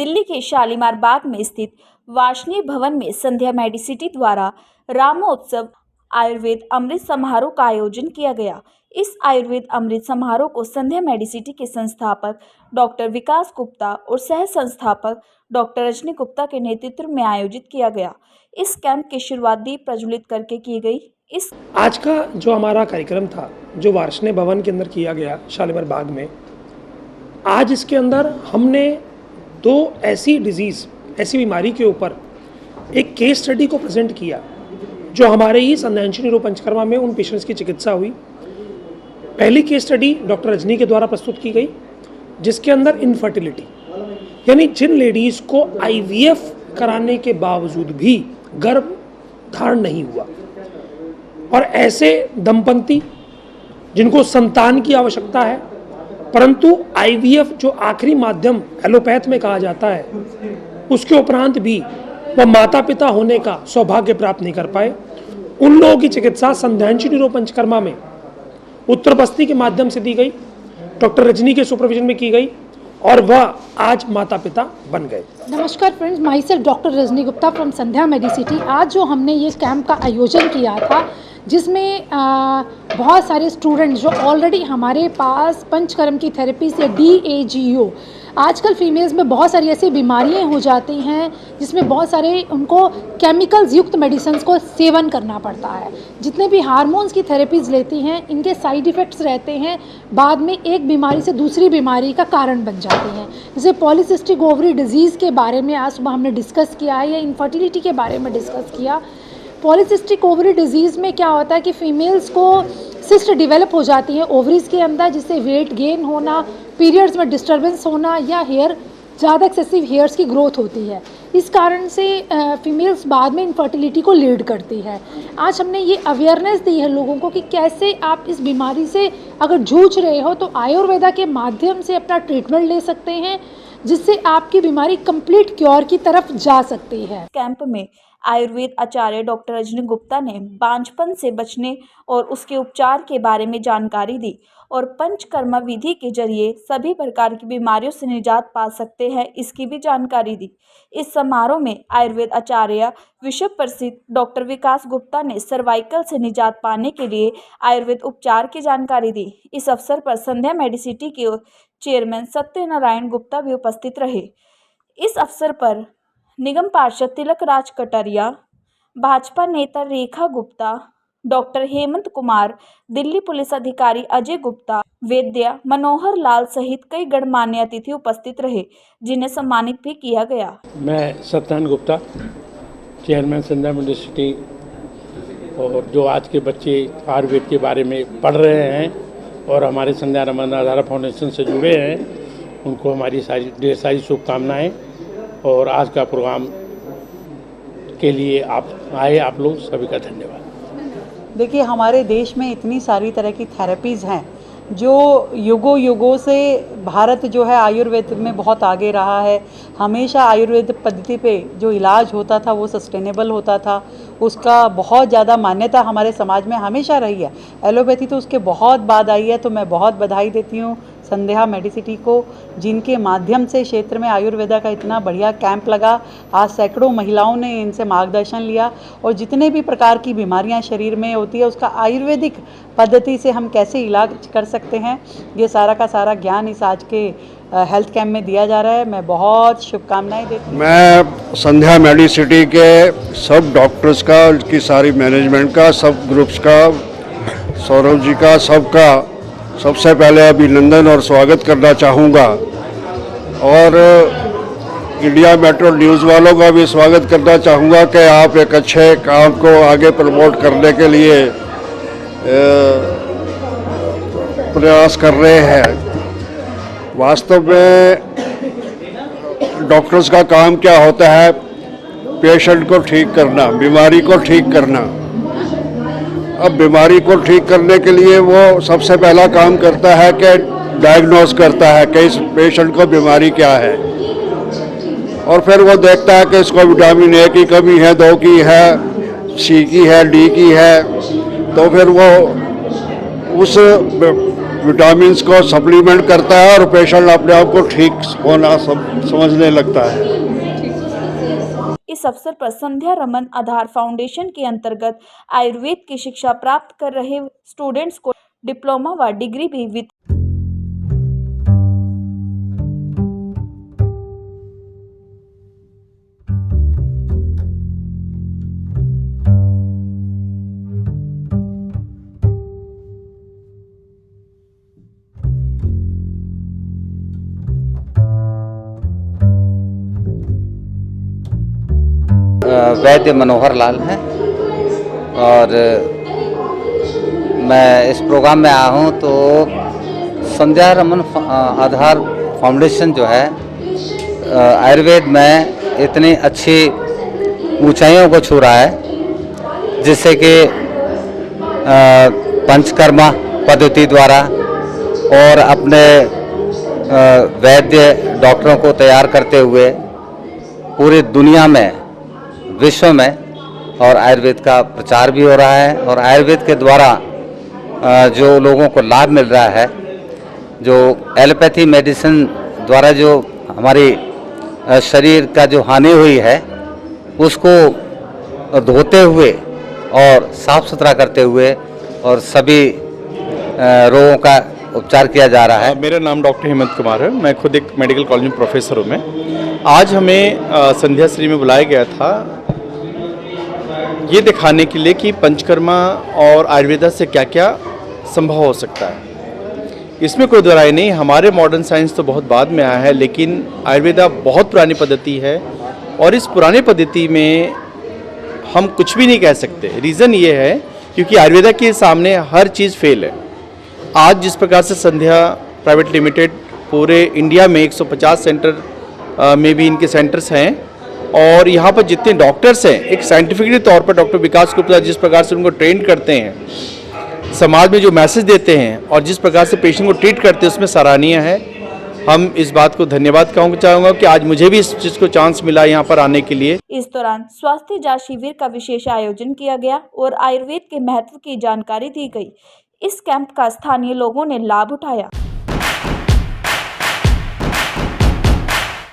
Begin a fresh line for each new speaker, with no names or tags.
दिल्ली के शालीमार बाग में स्थित वार्षिक भवन में संध्या मेडिसिटी द्वारा रामोत्सव आयुर्वेद अमृत समारोह का आयोजन किया गया। इस आयुर्वेद अमृत समारोह को संध्या मेडिसिटी के संस्थापक डॉक्टर विकास गुप्ता और सह संस्थापक डॉक्टर रजनी गुप्ता के नेतृत्व में आयोजित किया गया। इस कैंप की शुरुआत दीप प्रज्वलित करके की गई। इस
आज का जो हमारा कार्यक्रम था, जो वार्षिक भवन के अंदर किया गया शालीमार बाग में, आज इसके अंदर हमने दो ऐसी बीमारी के ऊपर एक केस स्टडी को प्रेजेंट किया जो हमारे ही संध्यांशनी रो पंचकर्मा में उन पेशेंट्स की चिकित्सा हुई। पहली केस स्टडी डॉक्टर रजनी के द्वारा प्रस्तुत की गई, जिसके अंदर इनफर्टिलिटी यानी जिन लेडीज़ को IVF कराने के बावजूद भी गर्भ धारण नहीं हुआ और ऐसे दंपति जिनको संतान की आवश्यकता है, परंतु IVF जो आखिरी माध्यम एलोपैथ में कहा जाता है, उसके उपरांत भी वह माता पिता होने का सौभाग्य प्राप्त नहीं कर पाए, उन लोगों की चिकित्सा संध्यांशनी रो पंचकर्मा में उत्तर बस्ती के माध्यम से दी गई, डॉक्टर रजनी के सुपरविजन में की गई और वह आज माता पिता बन गए।
नमस्कार friends, myself doctor Rajni Gupta from Sandhya Medicity. आज जो हमने ये कैंप का आयोजन किया था, जिसमें बहुत सारे स्टूडेंट्स जो ऑलरेडी हमारे पास पंचकर्म की थेरेपी से DAGO, आजकल फीमेल्स में बहुत सारी ऐसी बीमारियां हो जाती हैं जिसमें बहुत सारे उनको केमिकल्स युक्त मेडिसिन्स को सेवन करना पड़ता है। जितने भी हार्मोन्स की थेरेपीज़ लेती हैं, इनके साइड इफ़ेक्ट्स रहते हैं, बाद में एक बीमारी से दूसरी बीमारी का कारण बन जाते हैं। जैसे पॉलीसिस्टिक ओवरी डिजीज़ के बारे में आज सुबह हमने डिस्कस किया है, या इनफर्टिलिटी के बारे में डिस्कस किया। पॉलीसिस्टिक ओवरी डिजीज़ में क्या होता है कि फीमेल्स को सिस्ट डेवलप हो जाती है ओवरीज के अंदर, जिससे वेट गेन होना, पीरियड्स में डिस्टर्बेंस होना या हेयर ज़्यादा एक्सेसिव हेयर्स की ग्रोथ होती है। इस कारण से फीमेल्स बाद में इनफर्टिलिटी को लीड करती है। आज हमने ये अवेयरनेस दी है लोगों को कि कैसे आप इस बीमारी से अगर जूझ रहे हो तो आयुर्वेदा के माध्यम से अपना ट्रीटमेंट ले सकते हैं, जिससे आपकी बीमारी कंप्लीट क्योर की तरफ जा सकती है।
कैंप में आयुर्वेद आचार्य डॉक्टर रजनी गुप्ता ने बांझपन से बचने और उसके उपचार के बारे में जानकारी दी और पंचकर्मा विधि के जरिए सभी प्रकार की बीमारियों से निजात पा सकते हैं, इसकी भी जानकारी दी। इस समारोह में आयुर्वेद आचार्य विश्व प्रसिद्ध डॉक्टर विकास गुप्ता ने सर्वाइकल से निजात पाने के लिए आयुर्वेद उपचार की जानकारी दी। इस अवसर पर संध्या मेडिसिटी के चेयरमैन सत्यनारायण गुप्ता भी उपस्थित रहे। इस अवसर पर निगम पार्षद तिलक राज कटारिया, भाजपा नेता रेखा गुप्ता, डॉक्टर हेमंत कुमार, दिल्ली पुलिस अधिकारी अजय गुप्ता, वैद्य मनोहर लाल सहित कई गणमान्य अतिथि उपस्थित रहे, जिन्हें सम्मानित भी किया गया।
मैं सत्यनारायण गुप्ता, चेयरमैन संध्या मेडिसिटी, और जो आज के बच्चे आयुर्वेद के बारे में पढ़ रहे हैं और हमारे संध्या रमन आधारा फाउंडेशन से जुड़े हैं, उनको हमारी ढेर सारी शुभकामनाएँ। और आज का प्रोग्राम के लिए आप आए, आप लोग सभी का धन्यवाद।
देखिए, हमारे देश में इतनी सारी तरह की थेरेपीज़ हैं जो युगों से भारत जो है आयुर्वेद में बहुत आगे रहा है। हमेशा आयुर्वेद पद्धति पे जो इलाज होता था वो सस्टेनेबल होता था, उसका बहुत ज़्यादा मान्यता हमारे समाज में हमेशा रही है। एलोपैथी तो उसके बहुत बाद आई है, तो मैं बहुत बधाई देती हूँ संध्या मेडिसिटी को, जिनके माध्यम से क्षेत्र में आयुर्वेदा का इतना बढ़िया कैंप लगा। आज सैकड़ों महिलाओं ने इनसे मार्गदर्शन लिया और जितने भी प्रकार की बीमारियां शरीर में होती है उसका आयुर्वेदिक पद्धति से हम कैसे इलाज कर सकते हैं, ये सारा का सारा ज्ञान इस आज के हेल्थ कैंप में दिया जा रहा है। मैं बहुत शुभकामनाएं देती हूँ।
मैं संध्या मेडिसिटी के सब डॉक्टर्स का, की सारी मैनेजमेंट का, सब ग्रुप्स का, सौरभ जी का, सबका सबसे पहले अभिनंदन और स्वागत करना चाहूँगा और इंडिया मेट्रो न्यूज़ वालों का भी स्वागत करना चाहूँगा कि आप एक अच्छे काम को आगे प्रमोट करने के लिए प्रयास कर रहे हैं। वास्तव में डॉक्टर्स का काम क्या होता है? पेशेंट को ठीक करना, बीमारी को ठीक करना। अब बीमारी को ठीक करने के लिए वो सबसे पहला काम करता है कि डायग्नोस करता है कि इस पेशेंट को बीमारी क्या है, और फिर वो देखता है कि इसको विटामिन ए की कमी है, 2 की है, सी की है, डी की है, तो फिर वो उस विटामिन्स को सप्लीमेंट करता है और पेशेंट अपने आप को ठीक होना समझने लगता है।
इस अवसर पर संध्या रमन आधार फाउंडेशन के अंतर्गत आयुर्वेद की शिक्षा प्राप्त कर रहे स्टूडेंट्स को डिप्लोमा व डिग्री भी वितरित
वैद्य मनोहर लाल हैं और मैं इस प्रोग्राम में आया हूँ तो संध्या रमन आधार फाउंडेशन जो है आयुर्वेद में इतनी अच्छी ऊंचाइयों को छू रहा है जिससे कि पंचकर्मा पद्धति द्वारा और अपने वैद्य डॉक्टरों को तैयार करते हुए पूरी दुनिया में विश्व में और आयुर्वेद का प्रचार भी हो रहा है और आयुर्वेद के द्वारा जो लोगों को लाभ मिल रहा है, जो एलोपैथी मेडिसिन द्वारा जो हमारी शरीर का जो हानि हुई है उसको धोते हुए और साफ सुथरा करते हुए और सभी रोगों का उपचार किया जा रहा है।
मेरा नाम डॉक्टर हेमंत कुमार है, मैं खुद एक मेडिकल कॉलेज में प्रोफेसर हूँ। मैं आज हमें संध्या श्री में बुलाया गया था ये दिखाने के लिए कि पंचकर्मा और आयुर्वेदा से क्या क्या संभव हो सकता है। इसमें कोई दो राय नहीं, हमारे मॉडर्न साइंस तो बहुत बाद में आया है, लेकिन आयुर्वेदा बहुत पुरानी पद्धति है और इस पुरानी पद्धति में हम कुछ भी नहीं कह सकते। रीज़न ये है क्योंकि आयुर्वेदा के सामने हर चीज़ फेल है। आज जिस प्रकार से संध्या प्राइवेट लिमिटेड पूरे इंडिया में 150 सेंटर में भी इनके सेंटर्स हैं और यहाँ पर जितने डॉक्टर्स हैं, एक साइंटिफिकली तौर पर डॉक्टर विकास गुप्ता जिस प्रकार से उनको ट्रेन करते हैं, समाज में जो मैसेज देते हैं और जिस प्रकार से पेशेंट को ट्रीट करते हैं उसमें सराहनीय है। हम इस बात को धन्यवाद चाहूँगा कि आज मुझे भी इस चीज़ को चांस मिला यहाँ पर आने के लिए।
इस दौरान स्वास्थ्य जांच शिविर का विशेष आयोजन किया गया और आयुर्वेद के महत्व की जानकारी दी गई। इस कैंप का स्थानीय लोगों ने लाभ उठाया।